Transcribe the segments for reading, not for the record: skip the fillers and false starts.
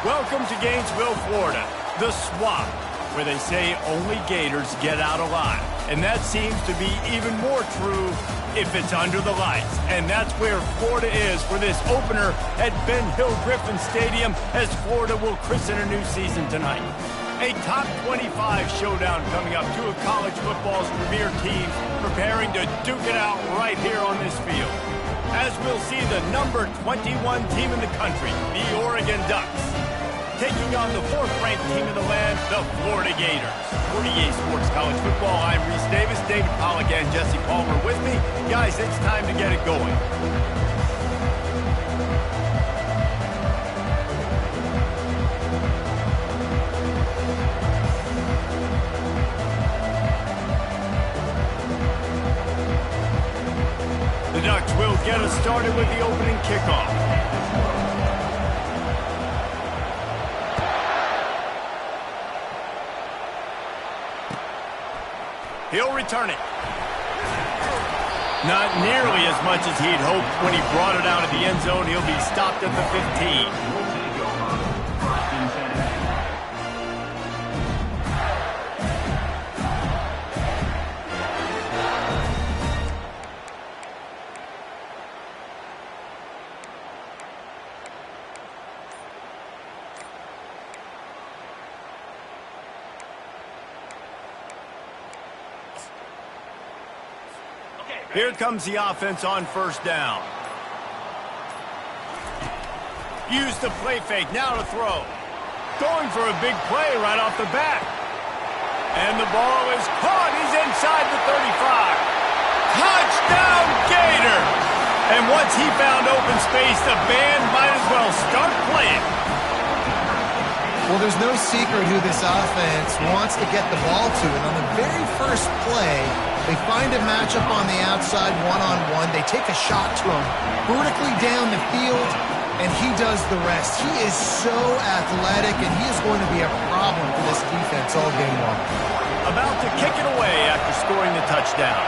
Welcome to Gainesville, Florida, the swamp, where they say only Gators get out alive. And that seems to be even more true if it's under the lights. And that's where Florida is for this opener at Ben Hill Griffin Stadium as Florida will christen a new season tonight. A top 25 showdown coming up, two of college football's premier teams preparing to duke it out right here on this field. As we'll see the number 21 team in the country, the Oregon Ducks, taking on the fourth-ranked team in the land, the Florida Gators. For EA Sports College Football, I'm Reese Davis, David Pollack, and Jesse Palmer with me. Guys, it's time to get it going. The Ducks will get us started with the opening kickoff. He'll return it. Not nearly as much as he'd hoped when he brought it out of the end zone. He'll be stopped at the 15. Here comes the offense on first down. Use the play fake, now to throw. Going for a big play right off the bat. And the ball is caught. He's inside the 35. Touchdown, Gators! And once he found open space, the band might as well start playing. Well, there's no secret who this offense wants to get the ball to. And on the very first play, they find a matchup on the outside one-on-one. They take a shot to him vertically down the field, and he does the rest. He is so athletic, and he is going to be a problem for this defense all game long. About to kick it away after scoring the touchdown.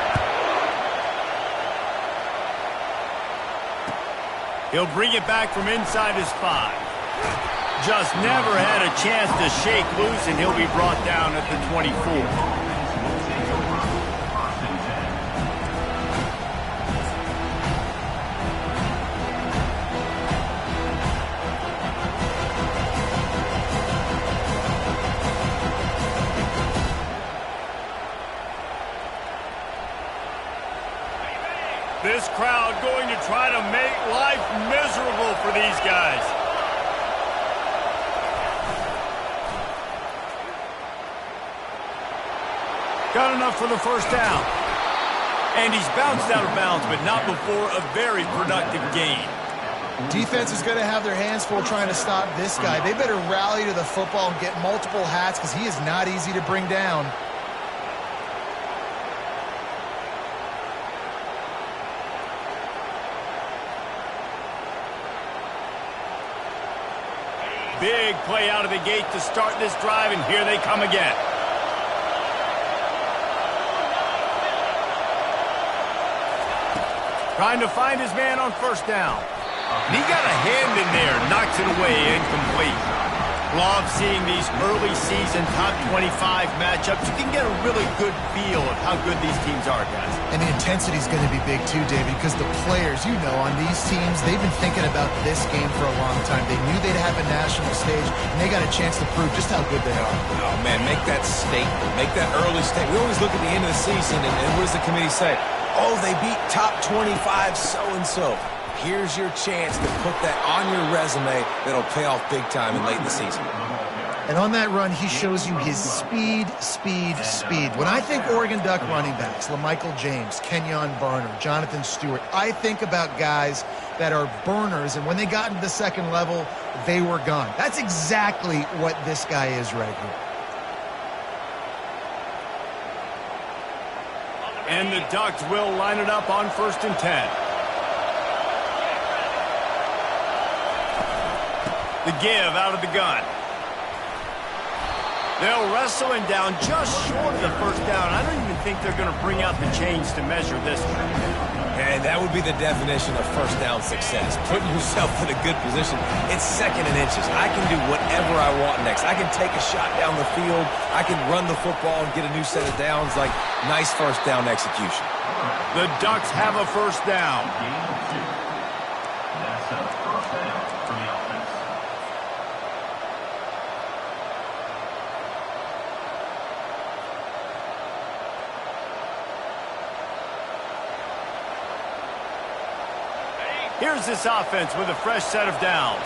He'll bring it back from inside his 5. Just never had a chance to shake loose, and he'll be brought down at the 24. This crowd going to try to make life miserable for these guys. Got enough for the first down. And he's bounced out of bounds, but not before a very productive gain. Defense is going to have their hands full trying to stop this guy. They better rally to the football and get multiple hats because he is not easy to bring down. Big play out of the gate to start this drive, and here they come again. Trying to find his man on first down. And he got a hand in there, knocks it away, incomplete. Love seeing these early season top 25 matchups. You can get a really good feel of how good these teams are, guys. And the intensity is going to be big too, David, because the players, you know, on these teams, they've been thinking about this game for a long time. They knew they'd have a national stage, and they got a chance to prove just how good they are. Oh, man, make that statement. Make that early statement. We always look at the end of the season, and what does the committee say? Oh, they beat top 25 so-and-so. Here's your chance to put that on your resume that'll pay off big time in late in the season. And on that run, he shows you his speed. When I think Oregon Duck running backs, LaMichael James, Kenyon Barner, Jonathan Stewart, I think about guys that are burners, and when they got into the second level, they were gone. That's exactly what this guy is right here. And the Ducks will line it up on 1st and 10. The give out of the gun. They'll wrestle him down just short of the first down. I don't even think they're going to bring out the chains to measure this one. And that would be the definition of first down success. Putting yourself in a good position. It's second and inches. I can do whatever I want next. I can take a shot down the field. I can run the football and get a new set of downs. Like, nice first down execution. The Ducks have a first down. That's a first down for the offense. Here's this offense with a fresh set of downs.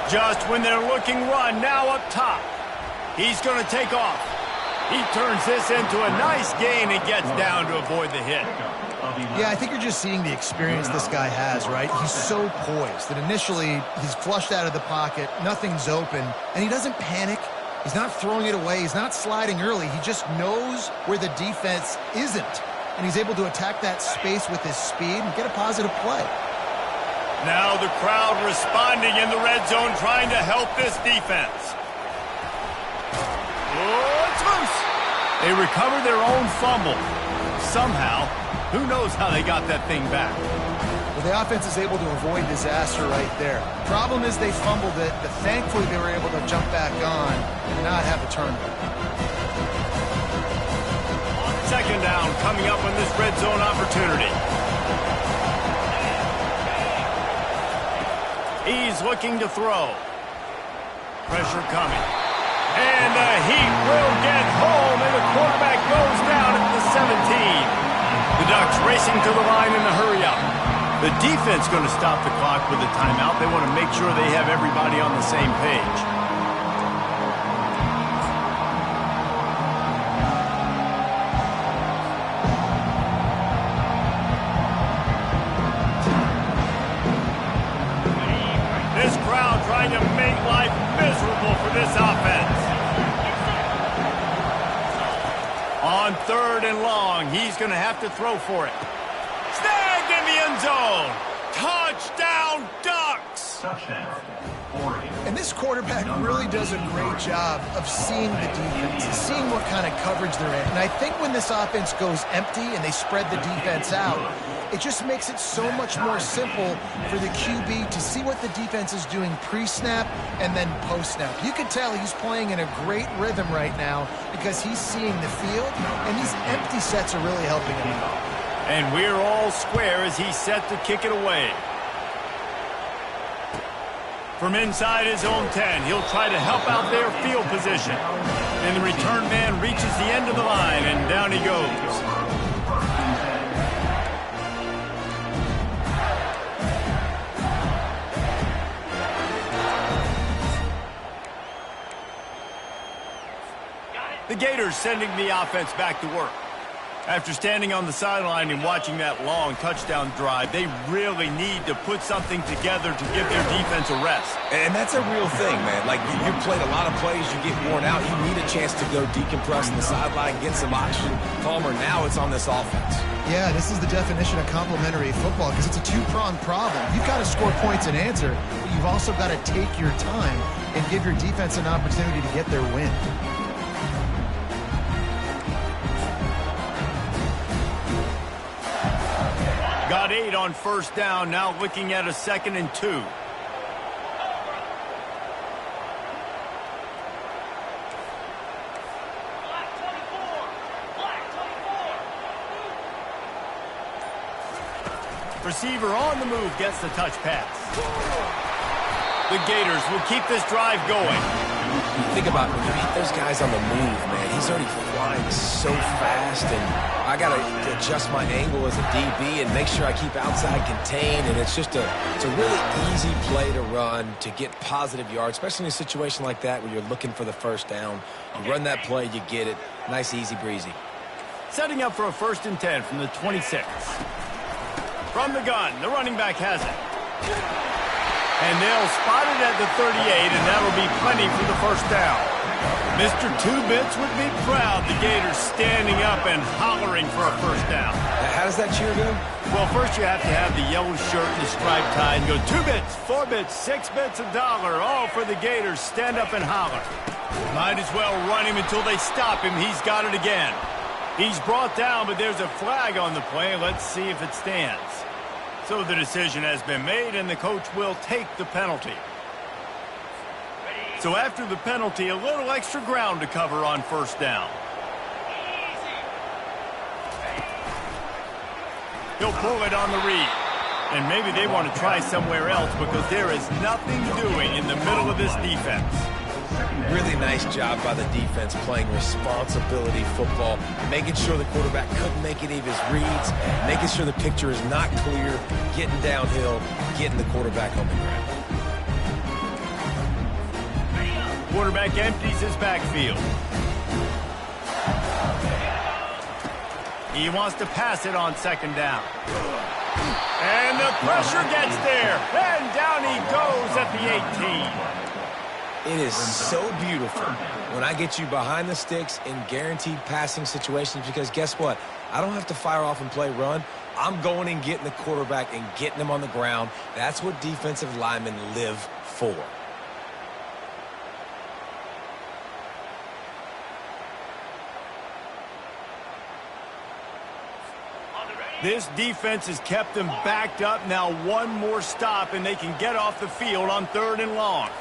Just when they're looking run, now up top. He's going to take off. He turns this into a nice gain and gets down to avoid the hit. Yeah, I think you're just seeing the experience this guy has, right? He's so poised that initially he's flushed out of the pocket, nothing's open, and he doesn't panic. He's not throwing it away. He's not sliding early. He just knows where the defense isn't. And he's able to attack that space with his speed and get a positive play. Now the crowd responding in the red zone, trying to help this defense. Oh, it's loose. They recover their own fumble. Somehow, who knows how they got that thing back. Well, the offense is able to avoid disaster right there. Problem is they fumbled it, but thankfully they were able to jump back on and not have a turnover. Second down coming up on this red zone opportunity. He's looking to throw. Pressure coming. And the Heat will get home, and the quarterback goes down at the 17. The Ducks racing to the line in the hurry-up. The defense going to stop the clock with a timeout. They want to make sure they have everybody on the same page. Trying to make life miserable for this offense. On third and long, he's going to have to throw for it. Snagged in the end zone. Touchdown, Ducks! Touchdown. And this quarterback really does a great job of seeing the defense, seeing what kind of coverage they're in. And I think when this offense goes empty and they spread the defense out, it just makes it so much more simple for the QB to see what the defense is doing pre-snap and then post-snap. You can tell he's playing in a great rhythm right now because he's seeing the field, and these empty sets are really helping him out. And we're all square as he's set to kick it away. From inside his own 10, he'll try to help out their field position. And the return man reaches the end of the line, and down he goes. The Gators sending the offense back to work. After standing on the sideline and watching that long touchdown drive, they really need to put something together to give their defense a rest. And that's a real thing, man. Like, you played a lot of plays, you get worn out, you need a chance to go decompress on the sideline, get some oxygen. Palmer, now it's on this offense. Yeah, this is the definition of complementary football because it's a two-pronged problem. You've got to score points and answer, but you've also got to take your time and give your defense an opportunity to get their win. Got 8 on first down, now looking at a 2nd and 2. Receiver on the move gets the touch pass. The Gators will keep this drive going. You think about when you hit those guys on the move, man, he's already flying so fast, and I got to adjust my angle as a DB and make sure I keep outside contained, and it's a really easy play to run to get positive yards, especially in a situation like that where you're looking for the first down. You run that play, you get it. Nice, easy breezy. Setting up for a 1st and 10 from the 26. From the gun, the running back has it. And they'll spot it at the 38, and that'll be plenty for the first down. Mr. Two-Bits would be proud, the Gators standing up and hollering for a first down. How does that cheer go? Well, first you have to have the yellow shirt and the striped tie and go 2 bits, 4 bits, 6 bits, $1, all for the Gators. Stand up and holler. Might as well run him until they stop him. He's got it again. He's brought down, but there's a flag on the play. Let's see if it stands. So the decision has been made, and the coach will take the penalty. So after the penalty, a little extra ground to cover on first down. He'll pull it on the read. And maybe they want to try somewhere else because there is nothing doing in the middle of this defense. Really nice job by the defense playing responsibility football, making sure the quarterback couldn't make any of his reads, making sure the picture is not clear, getting downhill, getting the quarterback on the ground. Quarterback empties his backfield. He wants to pass it on second down. And the pressure gets there. And down he goes at the 18. It is so beautiful when I get you behind the sticks in guaranteed passing situations because guess what? I don't have to fire off and play run. I'm going and getting the quarterback and getting him on the ground. That's what defensive linemen live for. This defense has kept them backed up. Now one more stop and they can get off the field on 3rd and long.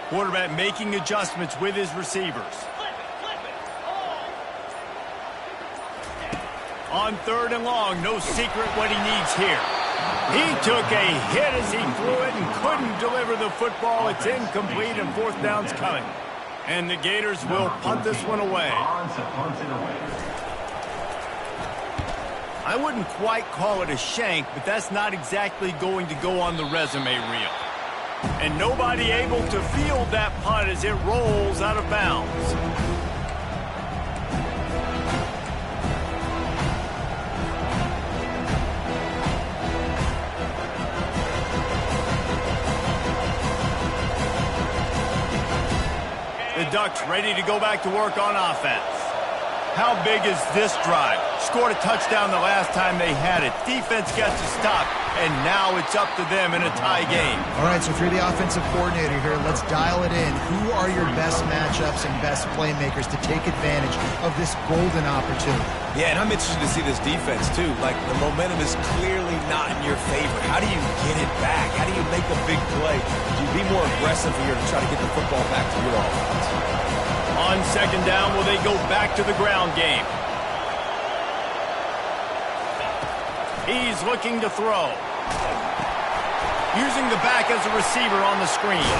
Quarterback making adjustments with his receivers. On 3rd and long, no secret what he needs here. He took a hit as he threw it and couldn't deliver the football. It's incomplete and 4th down's coming. And the Gators will punt this one away. I wouldn't quite call it a shank, but that's not exactly going to go on the resume reel. And nobody able to field that punt as it rolls out of bounds. The Ducks ready to go back to work on offense. How big is this drive? Scored a touchdown the last time they had it. Defense gets a stop, and now it's up to them in a tie game. All right, so if you're the offensive coordinator here, let's dial it in. Who are your best matchups and best playmakers to take advantage of this golden opportunity? Yeah, and I'm interested to see this defense, too. Like, the momentum is clearly not in your favor. How do you get it back? How do you make a big play? Do you be more aggressive here to try to get the football back to your offense? On second down, will they go back to the ground game? He's looking to throw. Using the back as a receiver on the screen.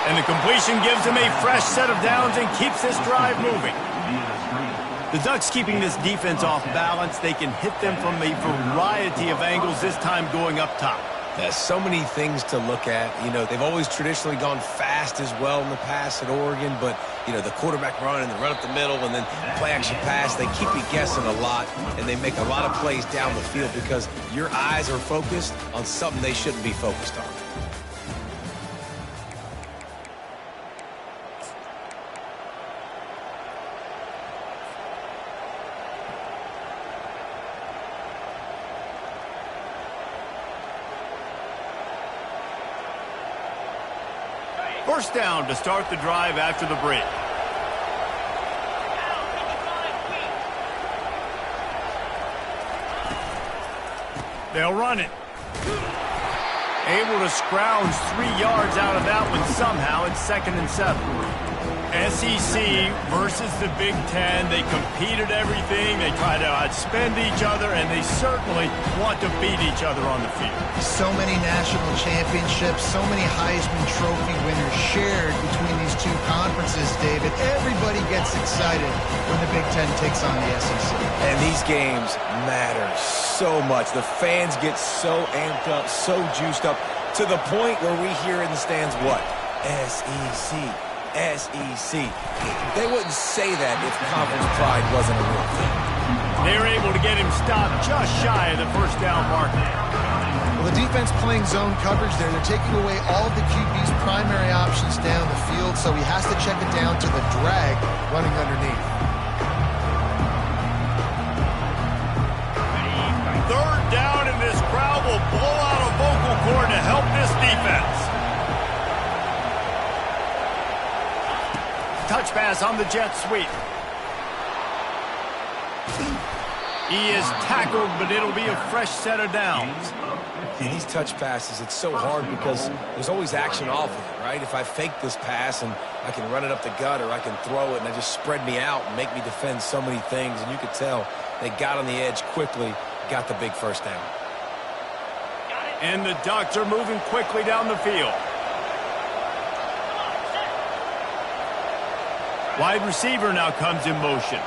And the completion gives him a fresh set of downs and keeps this drive moving. The Ducks keeping this defense off balance. They can hit them from a variety of angles, this time going up top. There's so many things to look at. You know, they've always traditionally gone fast as well in the past at Oregon, but, you know, the quarterback run and the run up the middle and then play action pass, they keep you guessing a lot, and they make a lot of plays down the field because your eyes are focused on something they shouldn't be focused on. First down to start the drive after the break. They'll run it. Able to scrounge 3 yards out of that one somehow. It's 2nd and 7. SEC versus the Big Ten. They compete at everything. They try to outspend each other, and they certainly want to beat each other on the field. So many national championships, so many Heisman Trophy winners shared between these two conferences, David. Everybody gets excited when the Big Ten takes on the SEC. And these games matter so much. The fans get so amped up, so juiced up, to the point where we hear in the stands what? SEC. SEC. They wouldn't say that if conference pride wasn't a real thing. They're able to get him stopped just shy of the first down marker. Well, the defense playing zone coverage there. They're taking away all of the QB's primary options down the field, so he has to check it down to the drag running underneath. 3rd down, and this crowd will blow out a vocal cord to help this defense. Touch pass on the jet sweep. He is tackled, but it'll be a fresh set of downs. In these touch passes, it's so hard because there's always action off of it, right? If I fake this pass and I can run it up the gut or I can throw it and I just spread me out and make me defend so many things, and you could tell they got on the edge quickly, got the big first down. And the Ducks are moving quickly down the field. Wide receiver now comes in motion.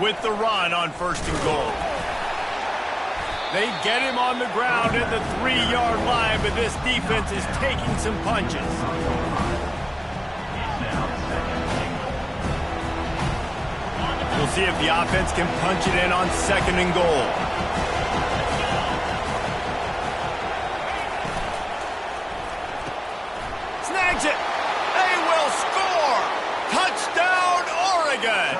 With the run on 1st and goal. They get him on the ground at the 3-yard line, but this defense is taking some punches. We'll see if the offense can punch it in on 2nd and goal. Snags it. They will score. Touchdown, Oregon.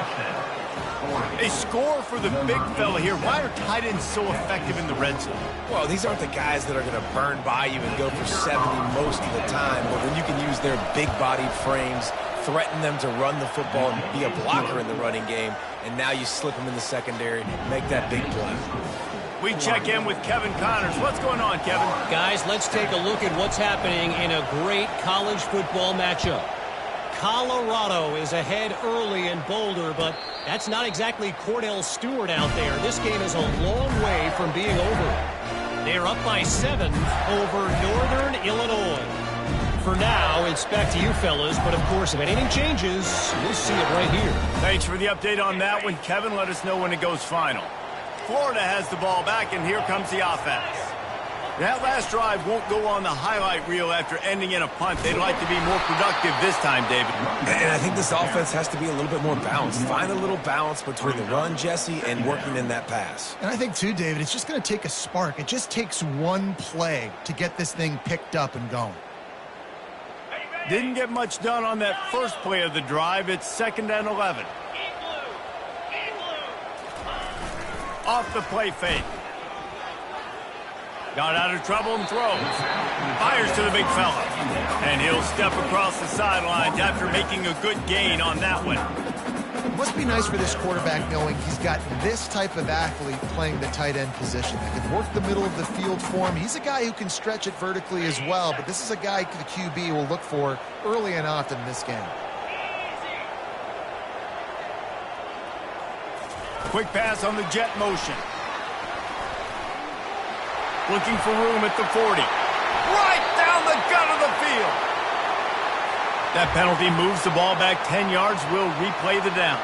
A score for the big fella here. Why are tight ends so effective in the red zone? Well, these aren't the guys that are going to burn by you and go for 70 most of the time, but when you can use their big-bodied frames, threaten them to run the football and be a blocker in the running game, and now you slip them in the secondary, make that big play. We check in with Kevin Connors. What's going on, Kevin? Guys, let's take a look at what's happening in a great college football matchup. Colorado is ahead early in Boulder, but that's not exactly Cordell Stewart out there. This game is a long way from being over. They're up by 7 over Northern Illinois. For now, it's back to you fellas, but of course, if anything changes, we'll see it right here. Thanks for the update on that one, Kevin. Let us know when it goes final. Florida has the ball back, and here comes the offense. That last drive won't go on the highlight reel after ending in a punt. They'd like to be more productive this time, David. And I think this offense has to be a little bit more balanced. Find a little balance between the run, Jesse, and working in that pass. And I think, too, David, it's just going to take a spark. It just takes one play to get this thing picked up and going. Didn't get much done on that first play of the drive. It's 2nd and 11. Off the play fake. Got out of trouble and throws. Fires to the big fella. And he'll step across the sidelines after making a good gain on that one. It must be nice for this quarterback knowing he's got this type of athlete playing the tight end position that can work the middle of the field for him. He's a guy who can stretch it vertically as well, but this is a guy the QB will look for early and often in this game. Quick pass on the jet motion. Looking for room at the 40. Right down the gut of the field. That penalty moves the ball back 10 yards. We'll replay the down.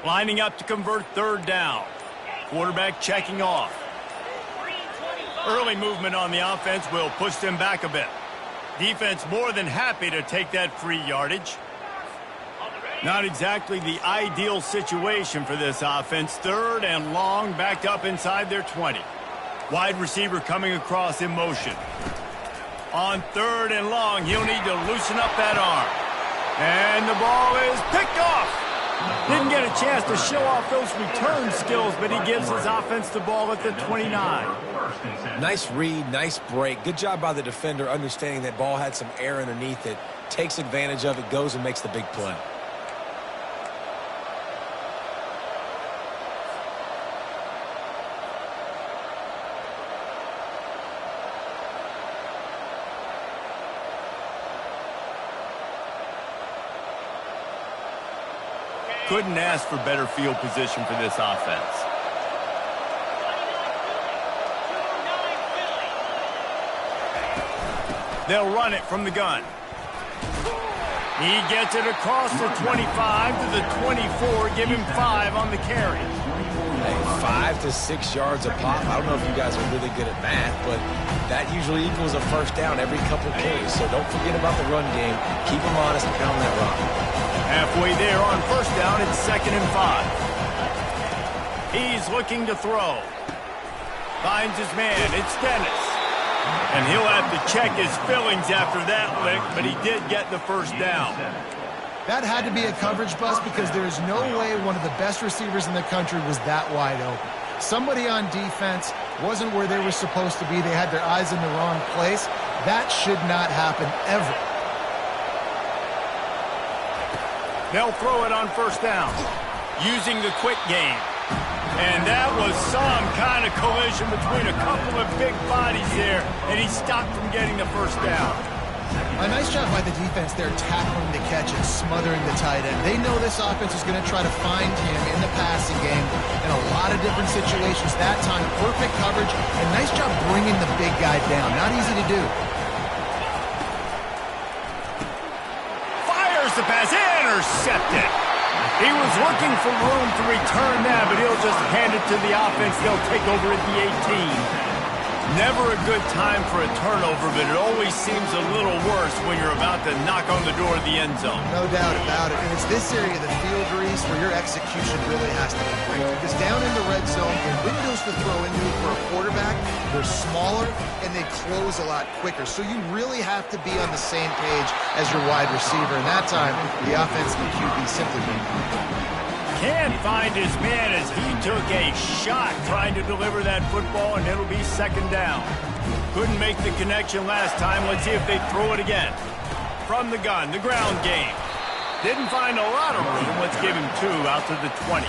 Lining up to convert 3rd down. Quarterback checking off. Early movement on the offense will push them back a bit. Defense more than happy to take that free yardage. Not exactly the ideal situation for this offense. 3rd and long, backed up inside their 20. Wide receiver coming across in motion. On 3rd and long, he'll need to loosen up that arm. And the ball is picked off. Didn't get a chance to show off those return skills, but he gives his offense the ball at the 29. Nice read, nice break. Good job by the defender understanding that ball had some air underneath it. Takes advantage of it, goes and makes the big play. Couldn't ask for better field position for this offense. They'll run it from the gun. He gets it across the 25 to the 24. Give him 5 on the carry. Hey, 5 to 6 yards a pop. I don't know if you guys are really good at math, but that usually equals a first down every couple carries. So don't forget about the run game. Keep them honest and pound that rock. Halfway there on 1st down, it's 2nd and 5. He's looking to throw. Finds his man. It's Dennis. And he'll have to check his fillings after that lick, but he did get the first down. That had to be a coverage bust because there is no way one of the best receivers in the country was that wide open. Somebody on defense wasn't where they were supposed to be. They had their eyes in the wrong place. That should not happen ever. They'll throw it on first down, using the quick game. And that was some kind of collision between a couple of big bodies there, and he stopped from getting the first down. A nice job by the defense there, tackling the catch and smothering the tight end. They know this offense is going to try to find him in the passing game in a lot of different situations. That time, perfect coverage, and nice job bringing the big guy down. Not easy to do. Fires the pass, intercepted. He was looking for room to return that, but he'll just hand it to the offense. They'll take over at the 18. Never a good time for a turnover, but it always seems a little worse when you're about to knock on the door of the end zone. No doubt about it. And it's this area of the field, Reese, where your execution really has to be great. Because down in the red zone, the windows to throw into for a quarterback, they're smaller and they close a lot quicker. So you really have to be on the same page as your wide receiver. And that time, the offense and the QB simply didn't. Can't find his man as he took a shot trying to deliver that football, and it'll be second down. Couldn't make the connection last time. Let's see if they throw it again. From the gun, the ground game. Didn't find a lot of room. Let's give him 2 out to the 20.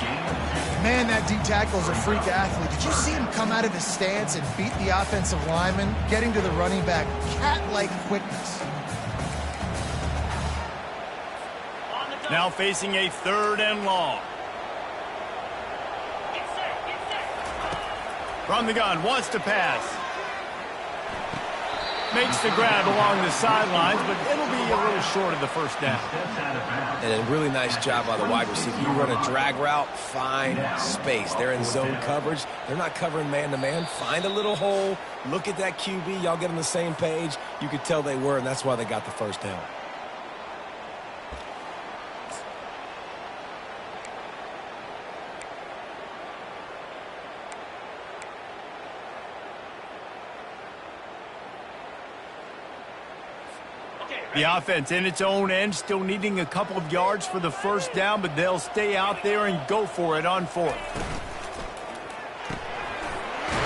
Man, that D-tackle is a freak athlete. Did you see him come out of his stance and beat the offensive lineman, getting to the running back? Cat-like quickness. Now facing a 3rd and long. From the gun, wants to pass. Makes the grab along the sidelines, but it'll be a little short of the first down. And a really nice job by the wide receiver. You run a drag route, find space. They're in zone coverage. They're not covering man-to-man. Find a little hole. Look at that QB. Y'all get on the same page. You could tell they were, and that's why they got the first down. The offense in its own end, still needing a couple of yards for the first down, but they'll stay out there and go for it on 4th.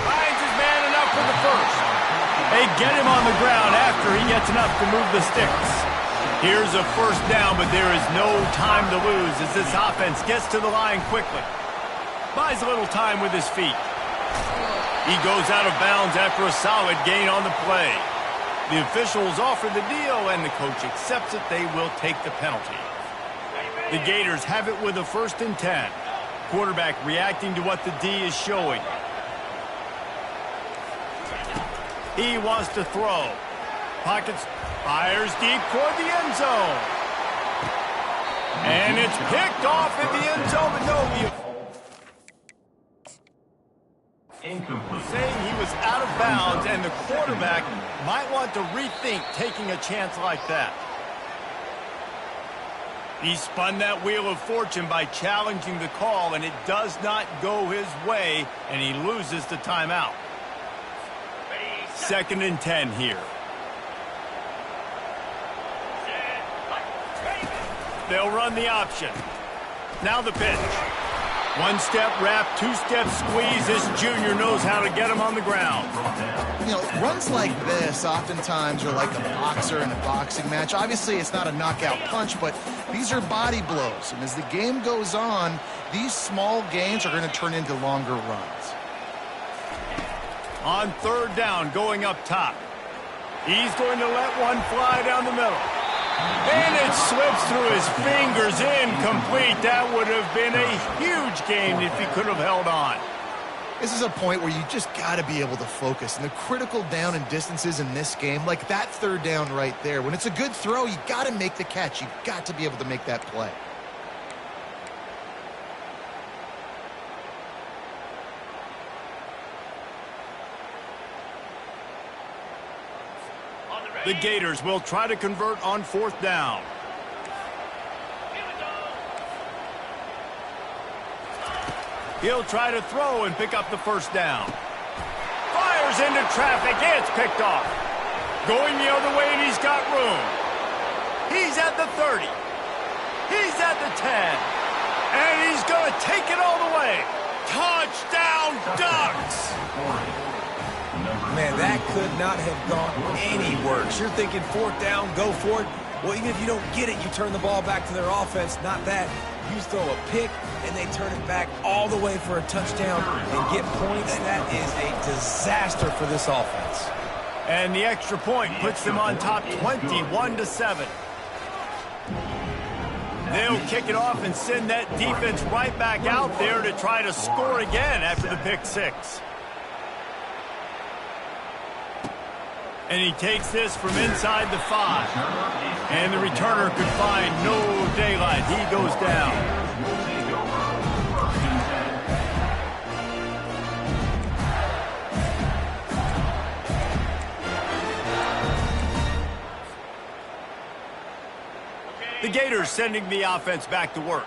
Finds his man enough for the first. They get him on the ground after he gets enough to move the sticks. Here's a first down, but there is no time to lose as this offense gets to the line quickly. Buys a little time with his feet. He goes out of bounds after a solid gain on the play. The officials offer the deal, and the coach accepts it. They will take the penalty. The Gators have it with a 1st and 10. Quarterback reacting to what the D is showing. He wants to throw. Pockets, fires deep toward the end zone. And it's picked off in the end zone, but no, saying he was out of bounds, and the quarterback might want to rethink taking a chance like that. He spun that wheel of fortune by challenging the call, and it does not go his way, and he loses the timeout. 2nd and 10 here. They'll run the option. Now the pitch. 1-step wrap, 2-step squeeze. This junior knows how to get him on the ground. You know, runs like this oftentimes are like a boxer in a boxing match. Obviously, it's not a knockout punch, but these are body blows. And as the game goes on, these small gains are going to turn into longer runs. On 3rd down, going up top. He's going to let one fly down the middle. And it slips through his fingers, incomplete. That would have been a huge gain if he could have held on. This is a point where you just got to be able to focus. And the critical down and distances in this game, like that 3rd down right there, when it's a good throw, you got to make the catch. You've got to be able to make that play. The Gators will try to convert on 4th down. He'll try to throw and pick up the first down. Fires into traffic. It's picked off. Going the other way, and he's got room. He's at the 30. He's at the 10. And he's going to take it all the way. Touchdown, Ducks! Man, that could not have gone any worse. You're thinking fourth down, go for it. Well, even if you don't get it, you turn the ball back to their offense. Not that. You throw a pick, and they turn it back all the way for a touchdown and get points. That is a disaster for this offense. And the extra point puts them on top 21-7. They'll kick it off and send that defense right back out there to try to score again after the pick six. And he takes this from inside the 5. And the returner could find no daylight. He goes down. The Gators sending the offense back to work.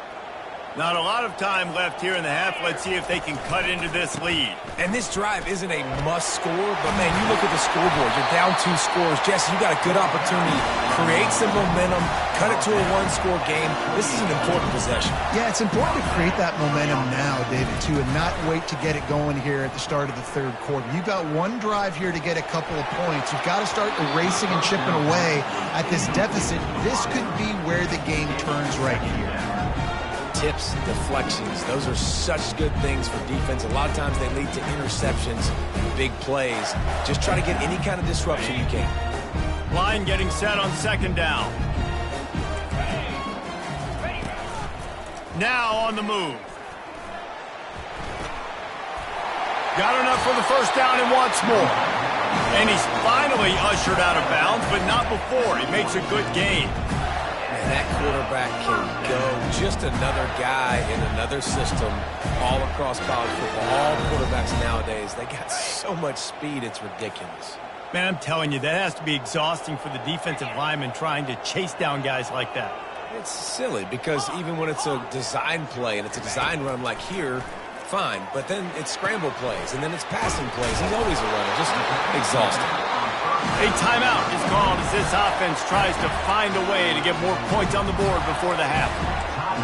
Not a lot of time left here in the half. Let's see if they can cut into this lead. And this drive isn't a must score, but, man, you look at the scoreboard. You're down 2 scores. Jesse, you got a good opportunity. Create some momentum. Cut it to a 1-score game. This is an important possession. Yeah, it's important to create that momentum now, David, too, and not wait to get it going here at the start of the third quarter. You've got one drive here to get a couple of points. You've got to start erasing and chipping away at this deficit. This could be where the game turns right here. Tips, deflections, those are such good things for defense. A lot of times they lead to interceptions and big plays. Just try to get any kind of disruption you can. Line getting set on second down. Now on the move. Got enough for the first down and wants more. And he's finally ushered out of bounds, but not before. He makes a good gain. And that quarterback can go. Just another guy in another system all across college football. All quarterbacks nowadays, they got so much speed, it's ridiculous. Man, I'm telling you, that has to be exhausting for the defensive lineman trying to chase down guys like that. It's silly because even when it's a design play and it's a design run like here, fine. But then it's scramble plays and then it's passing plays. He's always a runner. Just exhausting. A timeout is called as this offense tries to find a way to get more points on the board before the half.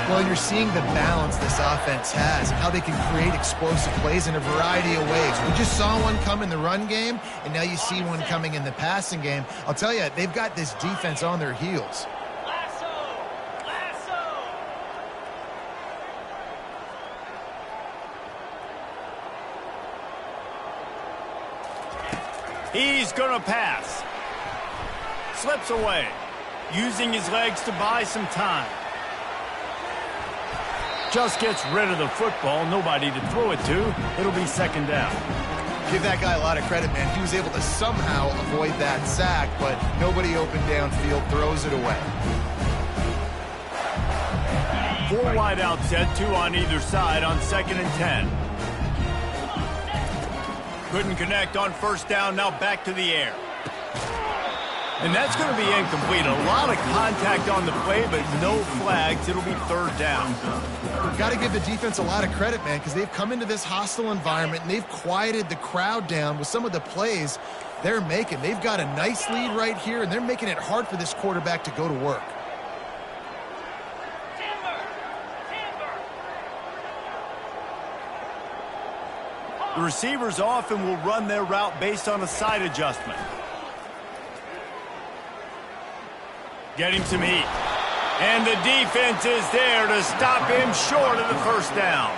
Well, you're seeing the balance this offense has, how they can create explosive plays in a variety of ways. We just saw one come in the run game, and now you see one coming in the passing game. I'll tell you, they've got this defense on their heels. He's going to pass. Slips away, using his legs to buy some time. Just gets rid of the football. Nobody to throw it to. It'll be second down. Give that guy a lot of credit, man. He was able to somehow avoid that sack, but nobody open downfield, throws it away. 4 wide out set, 2 on either side on second and 10. Couldn't connect on first down, now back to the air. And that's going to be incomplete. A lot of contact on the play, but no flags. It'll be third down. Got to give the defense a lot of credit, man, because they've come into this hostile environment, and they've quieted the crowd down with some of the plays they're making. They've got a nice lead right here, and they're making it hard for this quarterback to go to work. The receivers often will run their route based on a side adjustment. Getting some heat. And the defense is there to stop him short of the first down.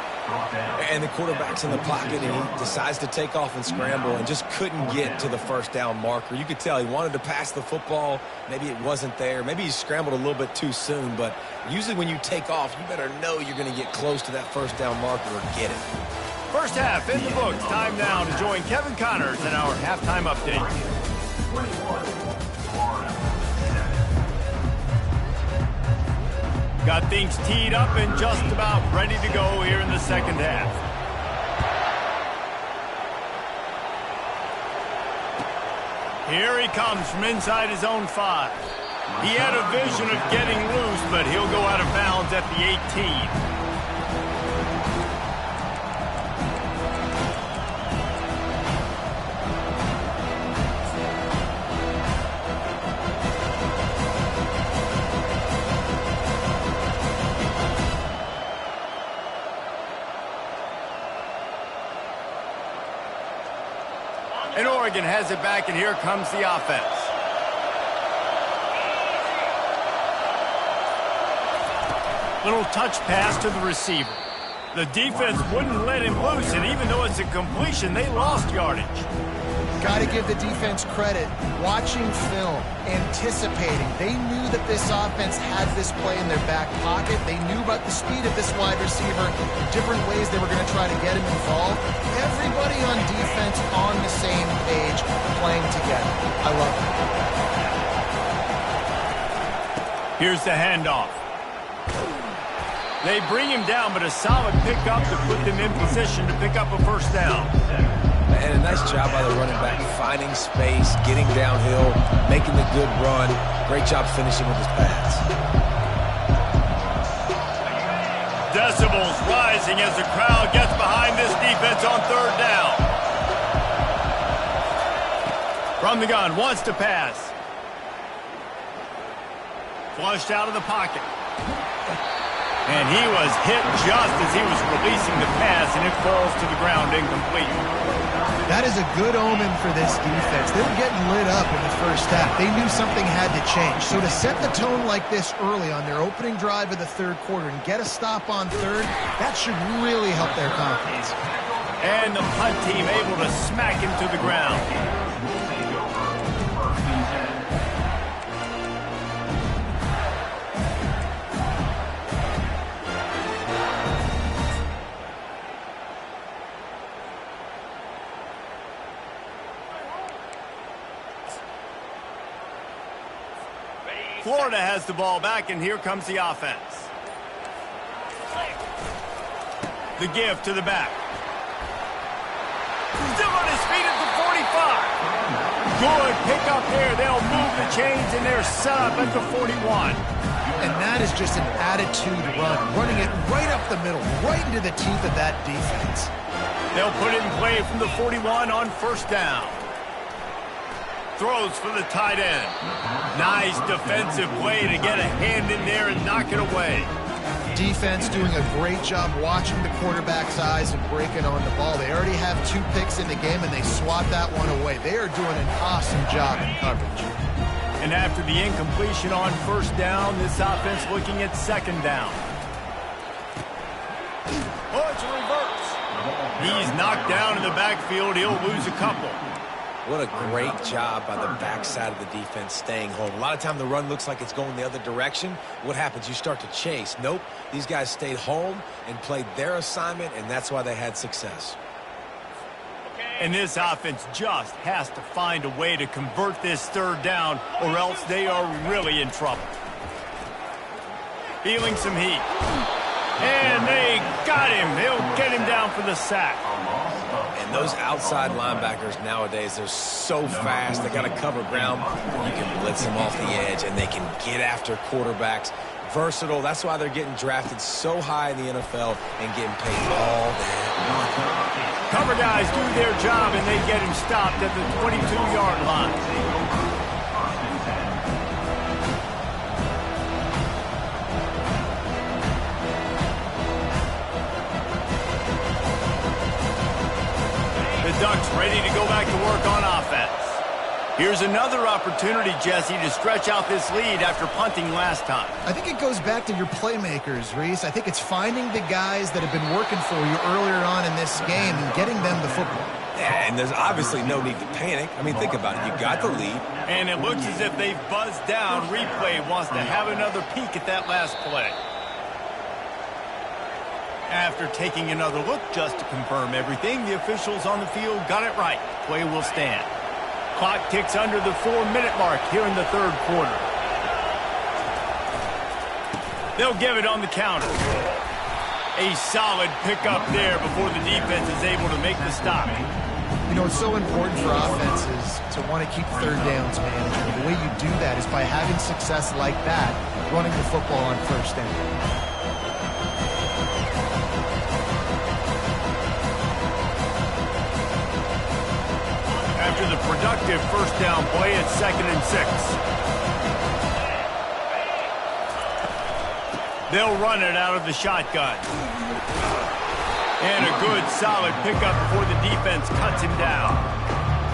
And the quarterback's in the pocket, and he decides to take off and scramble and just couldn't get to the first down marker. You could tell he wanted to pass the football. Maybe it wasn't there. Maybe he scrambled a little bit too soon. But usually when you take off, you better know you're going to get close to that first down marker or get it. First half in the books. Time now to join Kevin Connors in our halftime update. Got things teed up and just about ready to go here in the second half. Here he comes from inside his own 5. He had a vision of getting loose, but he'll go out of bounds at the 18. Oregon has it back, and here comes the offense. Little touch pass to the receiver. The defense wouldn't let him loose, and even though it's a completion, they lost yardage. Got to give the defense credit. Watching film, anticipating. They knew that this offense had this play in their back pocket. They knew about the speed of this wide receiver, different ways they were going to try to get him involved. Everybody on defense on the same page, playing together. I love it. Here's the handoff. They bring him down, but a solid pickup to put them in position to pick up a first down. And a nice job by the running back, finding space, getting downhill, making the good run. Great job finishing with his pass. Decibels rising as the crowd gets behind this defense on third down. From the gun, wants to pass. Flushed out of the pocket. And he was hit just as he was releasing the pass, and it falls to the ground incomplete. That is a good omen for this defense. They were getting lit up in the first half. They knew something had to change. So to set the tone like this early on their opening drive of the third quarter and get a stop on third, that should really help their confidence. And the punt team able to smack him to the ground. Florida has the ball back, and here comes the offense. The give to the back. Still on his feet at the 45. Good pickup there. They'll move the chains, and they're set up at the 41. And that is just an attitude run, running it right up the middle, right into the teeth of that defense. They'll put it in play from the 41 on first down. Throws for the tight end. Nice defensive play to get a hand in there and knock it away. Defense doing a great job watching the quarterback's eyes and breaking on the ball. They already have 2 picks in the game, and they swat that one away. They are doing an awesome job in coverage. And after the incompletion on first down, this offense looking at second down. Oh, it's a reverse. He's knocked down in the backfield. He'll lose a couple. What a great job by the backside of the defense staying home. A lot of time the run looks like it's going the other direction. What happens? You start to chase. Nope. These guys stayed home and played their assignment, and that's why they had success. And this offense just has to find a way to convert this third down, or else they are really in trouble. Feeling some heat. And they got him. They'll get him down for the sack. And those outside linebackers nowadays, they're so fast. They got to cover ground. You can blitz them off the edge, and they can get after quarterbacks. Versatile. That's why they're getting drafted so high in the NFL and getting paid all that money. Cover guys do their job, and they get him stopped at the 22-yard line. The Ducks ready to go back to work on offense. Here's another opportunity, Jesse, to stretch out this lead after punting last time. I think it goes back to your playmakers, Reese. I think it's finding the guys that have been working for you earlier on in this game and getting them the football. Yeah, and there's obviously no need to panic. I mean, think about it. You got the lead. And it looks as if they've buzzed down. Replay wants to have another peek at that last play. After taking another look just to confirm everything, the officials on the field got it right. Play will stand. Clock ticks under the 4-minute mark here in the third quarter. They'll give it on the counter. A solid pickup there before the defense is able to make the stop. You know, it's so important for offenses to want to keep third downs manageable. The way you do that is by having success like that, running the football on first down. After the productive first down play, it's 2nd and 6. They'll run it out of the shotgun. And a good, solid pickup before the defense cuts him down.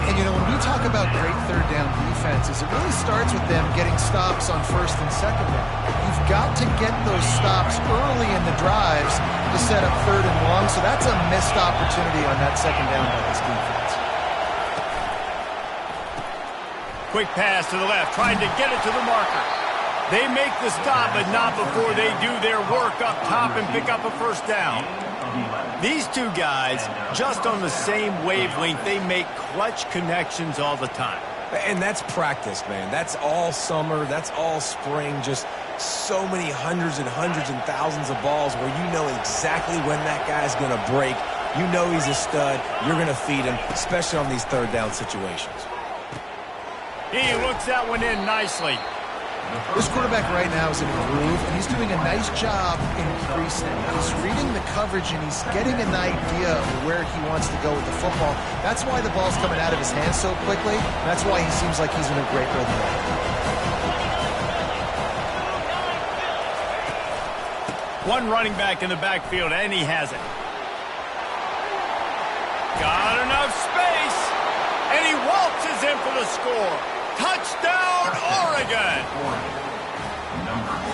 And, you know, when we talk about great third down defenses, it really starts with them getting stops on first and second down. You've got to get those stops early in the drives to set up third and long, so that's a missed opportunity on that second down by this defense. Quick pass to the left, trying to get it to the marker. They make the stop, but not before they do their work up top and pick up a first down. These two guys, just on the same wavelength, they make clutch connections all the time. And that's practice, man. That's all summer. That's all spring. Just so many hundreds and thousands of balls where you know exactly when that guy's going to break. You know he's a stud. You're going to feed him, especially on these third down situations. He looks that one in nicely. This quarterback right now is in a groove, and he's doing a nice job increasing. He's reading the coverage, and he's getting an idea of where he wants to go with the football. That's why the ball's coming out of his hands so quickly. That's why he seems like he's in a great rhythm. One running back in the backfield, and he has it. Got enough space, and he waltzes in for the score. Touchdown, Oregon!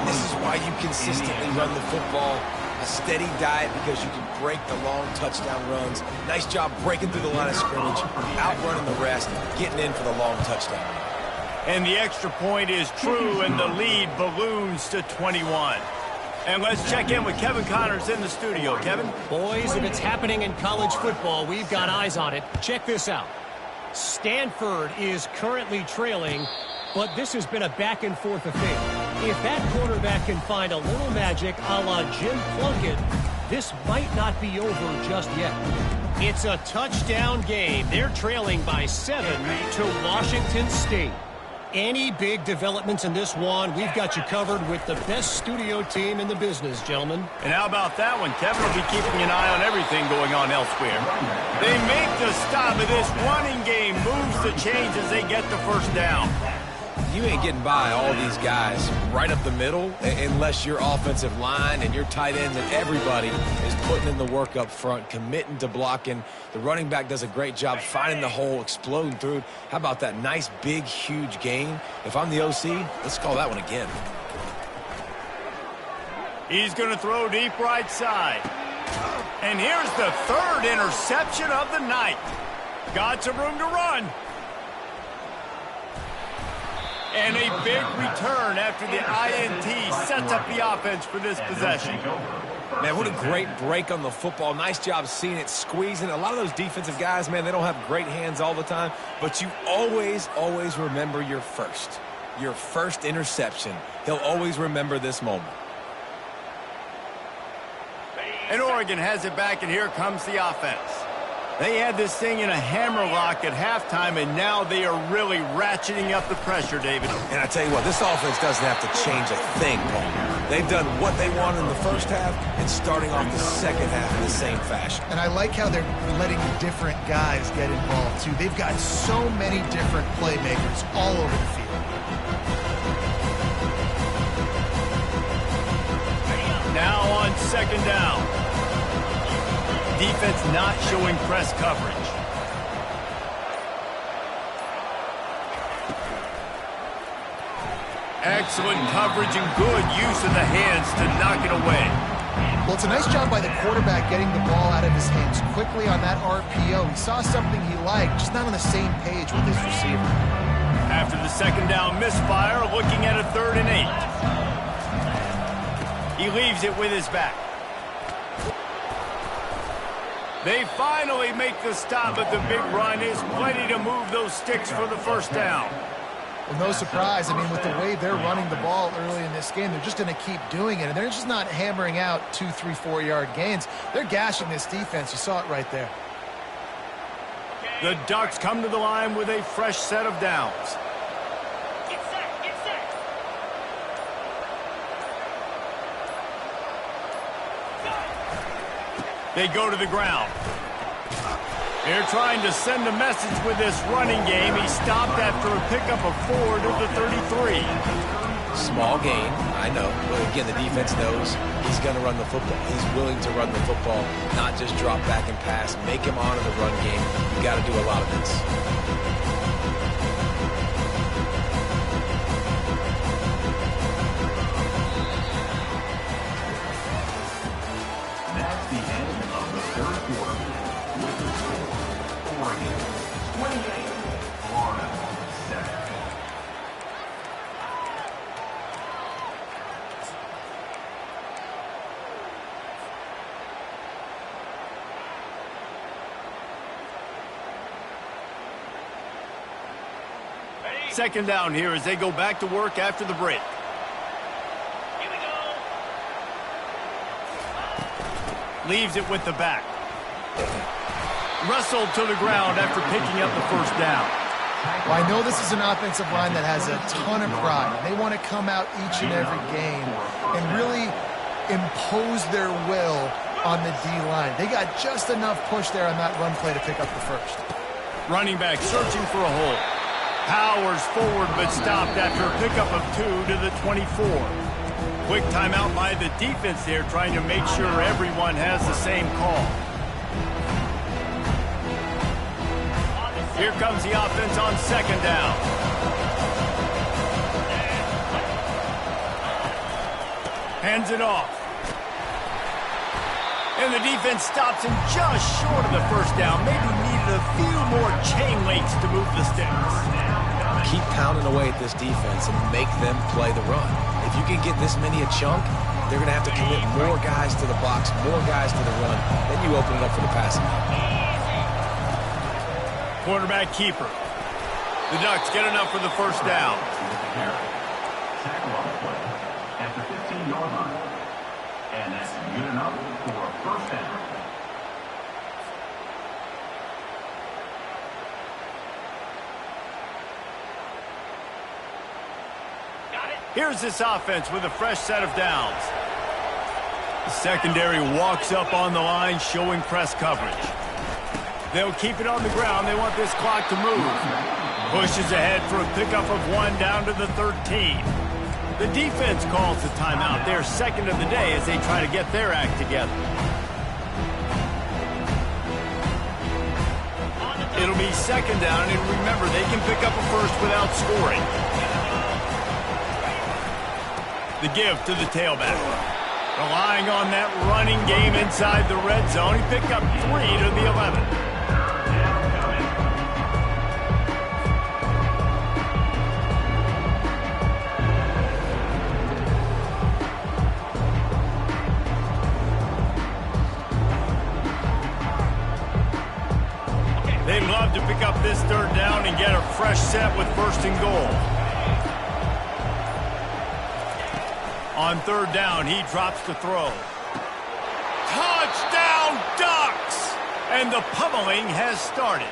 This is why you consistently run the football. A steady diet because you can break the long touchdown runs. Nice job breaking through the line of scrimmage, outrunning the rest, getting in for the long touchdown. And the extra point is true, and the lead balloons to 21. And let's check in with Kevin Connors in the studio. Kevin? Boys, if it's happening in college football, we've got eyes on it. Check this out. Stanford is currently trailing, but this has been a back-and-forth affair. If that quarterback can find a little magic a la Jim Plunkett, this might not be over just yet. It's a touchdown game. They're trailing by 7 to Washington State. Any big developments in this one, we've got you covered with the best studio team in the business, gentlemen. And how about that one? Kevin will be keeping an eye on everything going on elsewhere. They make the stop, and this running game moves the chains as they get the first down. You ain't getting by all these guys right up the middle unless your offensive line and your tight ends and everybody is putting in the work up front, committing to blocking. The running back does a great job finding the hole, exploding through. How about that nice, big, huge gain? If I'm the OC, let's call that one again. He's going to throw deep right side. And here's the third interception of the night. Got some room to run. And a big return after the INT sets up the offense for this possession. Man, what a great break on the football. Nice job seeing it, squeezing. A lot of those defensive guys, man, they don't have great hands all the time, but you always remember your first interception. He'll always remember this moment. And Oregon has it back, and here comes the offense. They had this thing in a hammerlock at halftime, and now they are really ratcheting up the pressure, David. And I tell you what, this offense doesn't have to change a thing, Paul. They've done what they wanted in the first half and starting off the second half in the same fashion. And I like how they're letting different guys get involved, too. They've got so many different playmakers all over the field. Now on second down. Defense not showing press coverage. Excellent coverage and good use of the hands to knock it away. Well, it's a nice job by the quarterback getting the ball out of his hands quickly on that RPO. He saw something he liked, just not on the same page with his receiver. After the second down misfire, looking at a 3rd and 8. He leaves it with his back. They finally make the stop, but the big run is plenty to move those sticks for the first down. Well, no surprise. I mean, with the way they're running the ball early in this game, they're just going to keep doing it. And they're just not hammering out 2, 3, 4-yard gains. They're gashing this defense. You saw it right there. The Ducks come to the line with a fresh set of downs. Get set, get set. They go to the ground. They're trying to send a message with this running game. He stopped after a pickup of 4 to the 33. Small gain, I know. But again, the defense knows he's going to run the football. He's willing to run the football, not just drop back and pass. Make him honor the run game. You got to do a lot of this. Second down here as they go back to work after the break. Here we go. Leaves it with the back. Wrestled to the ground after picking up the first down. Well, I know this is an offensive line that has a ton of pride. They want to come out each and every game and really impose their will on the D-line. They got just enough push there on that run play to pick up the first. Running back searching for a hole. Powers forward but stopped after a pickup of 2 to the 24. Quick timeout by the defense there, trying to make sure everyone has the same call. Here comes the offense on second down. Hands it off. And the defense stops him just short of the first down. Maybe needed a few more chain links to move the sticks. Keep pounding away at this defense and make them play the run. If you can get this many a chunk, they're going to have to commit more guys to the box, more guys to the run. Then you open it up for the passing. Quarterback keeper. The Ducks get enough for the first down. Tackle on the play at the 15-yard line. And that's good enough for a first down. Here's this offense with a fresh set of downs. The secondary walks up on the line, showing press coverage. They'll keep it on the ground. They want this clock to move. Pushes ahead for a pickup of 1 down to the 13. The defense calls the timeout. They're second of the day as they try to get their act together. It'll be second down, and remember, they can pick up a first without scoring. The give to the tailback. Relying on that running game inside the red zone. He picked up 3 to the 11. They'd love to pick up this third down and get a fresh set with first and goal. On third down, he drops to throw. Touchdown, Ducks! And the pummeling has started.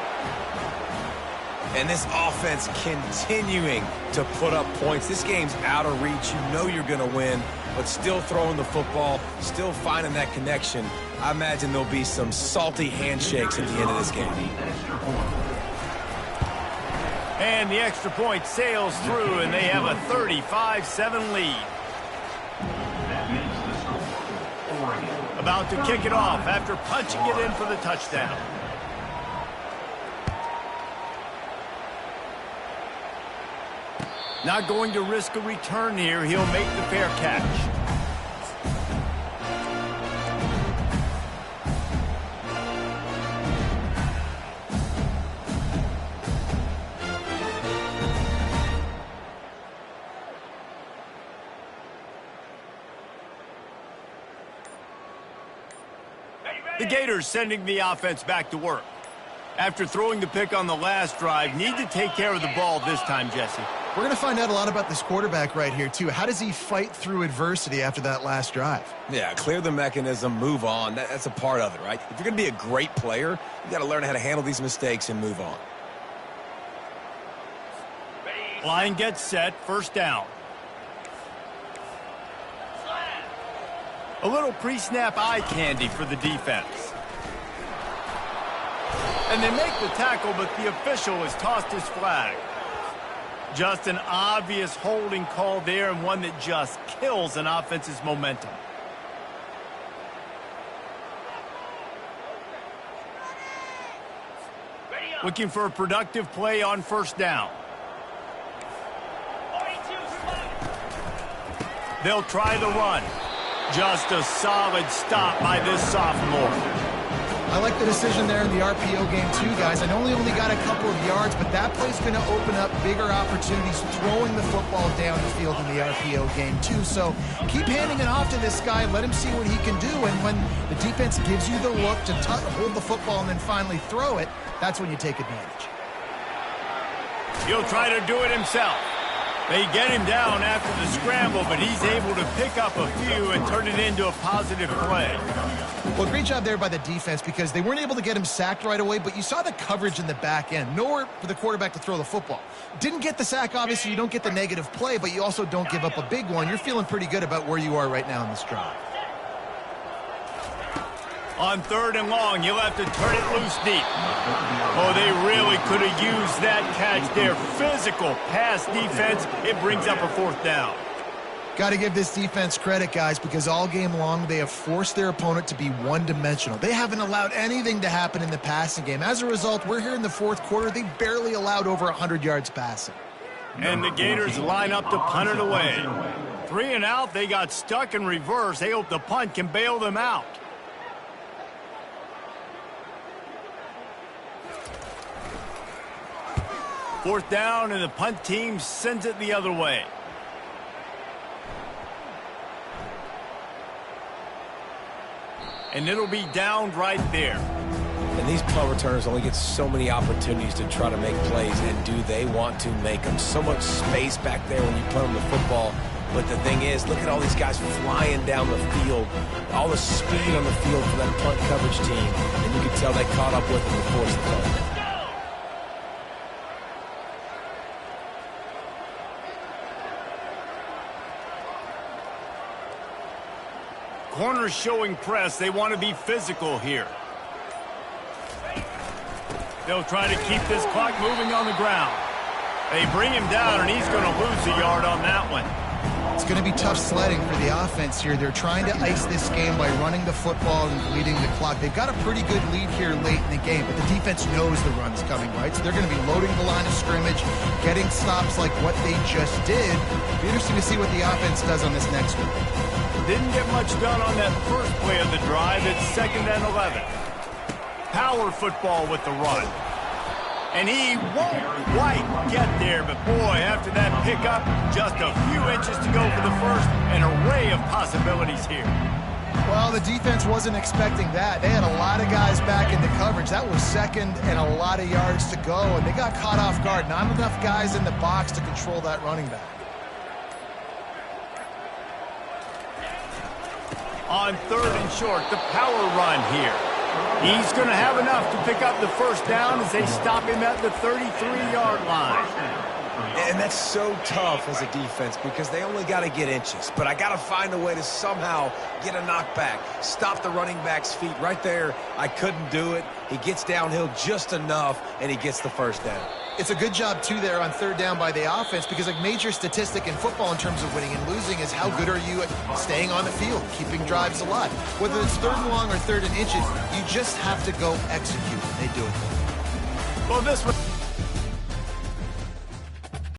And this offense continuing to put up points. This game's out of reach. You know you're going to win, but still throwing the football, still finding that connection. I imagine there'll be some salty handshakes at the end of this game. And the extra point sails through, and they have a 35-7 lead. About to kick it off after punching it in for the touchdown. Not going to risk a return here. He'll make the fair catch. The Gators sending the offense back to work. After throwing the pick on the last drive, need to take care of the ball this time, Jesse. We're going to find out a lot about this quarterback right here, too. How does he fight through adversity after that last drive? Yeah, clear the mechanism, move on. That's a part of it, right? If you're going to be a great player, you got to learn how to handle these mistakes and move on. Line gets set, first down. A little pre-snap eye candy for the defense. And they make the tackle, but the official has tossed his flag. Just an obvious holding call there, and one that just kills an offense's momentum. Looking for a productive play on first down. They'll try the run. Just a solid stop by this sophomore. I like the decision there in the RPO game too, guys. I know he only got a couple of yards, but that play's going to open up bigger opportunities throwing the football down the field in the RPO game too. So keep handing it off to this guy. Let him see what he can do. And when the defense gives you the look to hold the football and then finally throw it, that's when you take advantage. He'll try to do it himself. They get him down after the scramble, but he's able to pick up a few and turn it into a positive play. Well, great job there by the defense because they weren't able to get him sacked right away, but you saw the coverage in the back end. Nowhere for the quarterback to throw the football. Didn't get the sack, obviously. You don't get the negative play, but you also don't give up a big one. You're feeling pretty good about where you are right now in this drive. On 3rd and long, you'll have to turn it loose deep. Oh, they really could have used that catch there. Physical pass defense. It brings up a 4th down. Got to give this defense credit, guys, because all game long they have forced their opponent to be one-dimensional. They haven't allowed anything to happen in the passing game. As a result, we're here in the 4th quarter. They barely allowed over 100 yards passing. And the Gators line up to punt it away. 3 and out, they got stuck in reverse. They hope the punt can bail them out. Fourth down, and the punt team sends it the other way. And it'll be downed right there. And these punt returners only get so many opportunities to try to make plays, and do they want to make them? So much space back there when you punt them the football. But the thing is, look at all these guys flying down the field. All the speed on the field for that punt coverage team. And you can tell they caught up with them to force the punt. Corners showing press. They want to be physical here. They'll try to keep this clock moving on the ground. They bring him down, and he's going to lose a yard on that one. It's going to be tough sledding for the offense here. They're trying to ice this game by running the football and leading the clock. They've got a pretty good lead here late in the game, but the defense knows the run's coming, right? So they're going to be loading the line of scrimmage, getting stops like what they just did. It'll be interesting to see what the offense does on this next one. Didn't get much done on that first play of the drive. It's 2nd and 11. Power football with the run. And he won't quite get there, but boy, after that pickup, just a few inches to go for the first. An array of possibilities here. Well, the defense wasn't expecting that. They had a lot of guys back in the coverage. That was 2nd and a lot of yards to go, and they got caught off guard. Not enough guys in the box to control that running back. On 3rd and short, the power run here. He's going to have enough to pick up the first down as they stop him at the 33-yard line. And that's so tough as a defense because they only got to get inches. But I got to find a way to somehow get a knockback, stop the running back's feet right there. I couldn't do it. He gets downhill just enough, and he gets the first down. It's a good job, too, there on 3rd down by the offense because a major statistic in football in terms of winning and losing is how good are you at staying on the field, keeping drives alive. Whether it's 3rd and long or 3rd and inches, you just have to go execute. They do it. Well, this one...